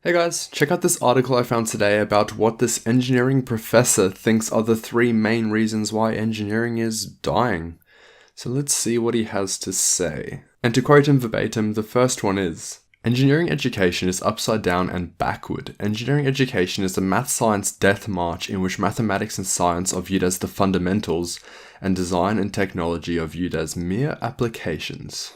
Hey guys, check out this article I found today about what this engineering professor thinks are the 3 main reasons why engineering is dying. So let's see what he has to say. And to quote him verbatim, the first one is, engineering education is upside down and backward. Engineering education is a math-science death march in which mathematics and science are viewed as the fundamentals, and design and technology are viewed as mere applications.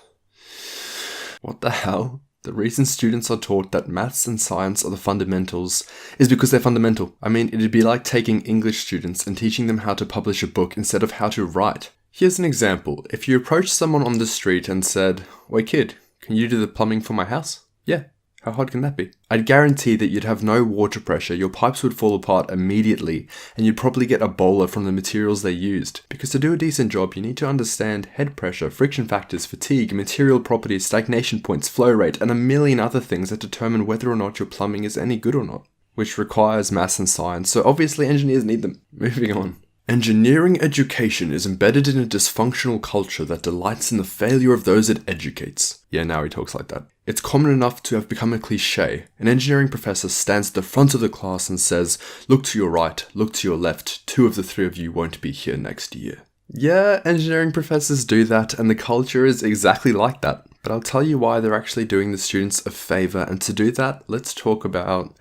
What the hell? The reason students are taught that maths and science are the fundamentals is because they're fundamental. I mean, it'd be like taking English students and teaching them how to publish a book instead of how to write. Here's an example. If you approached someone on the street and said, "Wait kid, can you do the plumbing for my house?" Yeah. How hard can that be? I'd guarantee that you'd have no water pressure, your pipes would fall apart immediately, and you'd probably get Ebola from the materials they used. Because to do a decent job, you need to understand head pressure, friction factors, fatigue, material properties, stagnation points, flow rate, and a million other things that determine whether or not your plumbing is any good or not. Which requires maths and science, so obviously engineers need them. Moving on. Engineering education is embedded in a dysfunctional culture that delights in the failure of those it educates. Yeah, now he talks like that. It's common enough to have become a cliche. An engineering professor stands at the front of the class and says, "Look to your right, look to your left, 2 of the 3 of you won't be here next year." Yeah, engineering professors do that, and the culture is exactly like that. But I'll tell you why they're actually doing the students a favor, and to do that, let's talk about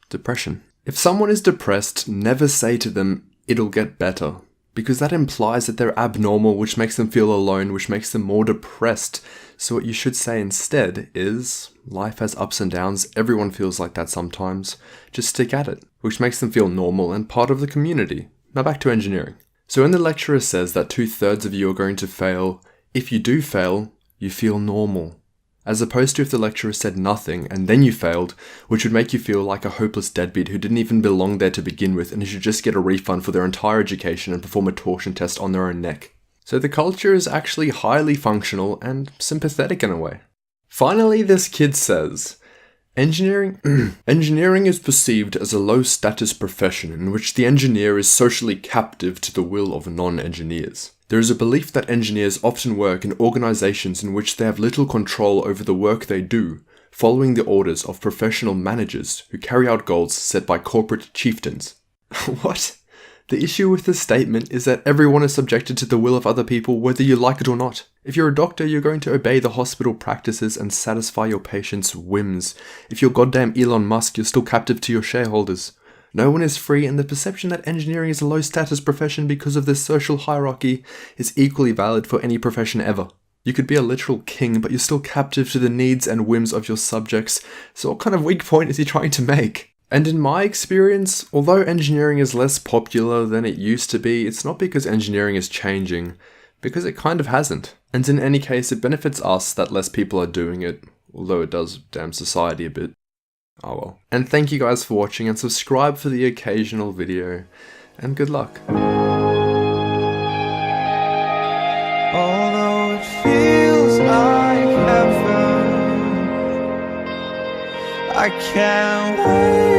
depression. If someone is depressed, never say to them, "It'll get better," because that implies that they're abnormal, which makes them feel alone, which makes them more depressed. So what you should say instead is, life has ups and downs, everyone feels like that sometimes, just stick at it, which makes them feel normal and part of the community. Now back to engineering. So when the lecturer says that 2/3 of you are going to fail, if you do fail, you feel normal. As opposed to if the lecturer said nothing and then you failed, which would make you feel like a hopeless deadbeat who didn't even belong there to begin with and who should just get a refund for their entire education and perform a torsion test on their own neck. So the culture is actually highly functional and sympathetic in a way. Finally, this kid says, Engineering is perceived as a low-status profession in which the engineer is socially captive to the will of non-engineers. There is a belief that engineers often work in organizations in which they have little control over the work they do, following the orders of professional managers who carry out goals set by corporate chieftains. What? The issue with this statement is that everyone is subjected to the will of other people whether you like it or not. If you're a doctor, you're going to obey the hospital practices and satisfy your patients' whims. If you're goddamn Elon Musk, you're still captive to your shareholders. No one is free, and the perception that engineering is a low-status profession because of this social hierarchy is equally valid for any profession ever. You could be a literal king, but you're still captive to the needs and whims of your subjects, so what kind of weak point is he trying to make? And in my experience, although engineering is less popular than it used to be, it's not because engineering is changing, because it kind of hasn't. And in any case, it benefits us that less people are doing it, although it does damn society a bit. Oh well. And thank you guys for watching, and subscribe for the occasional video, and good luck. Although it feels like heaven, I can't wait.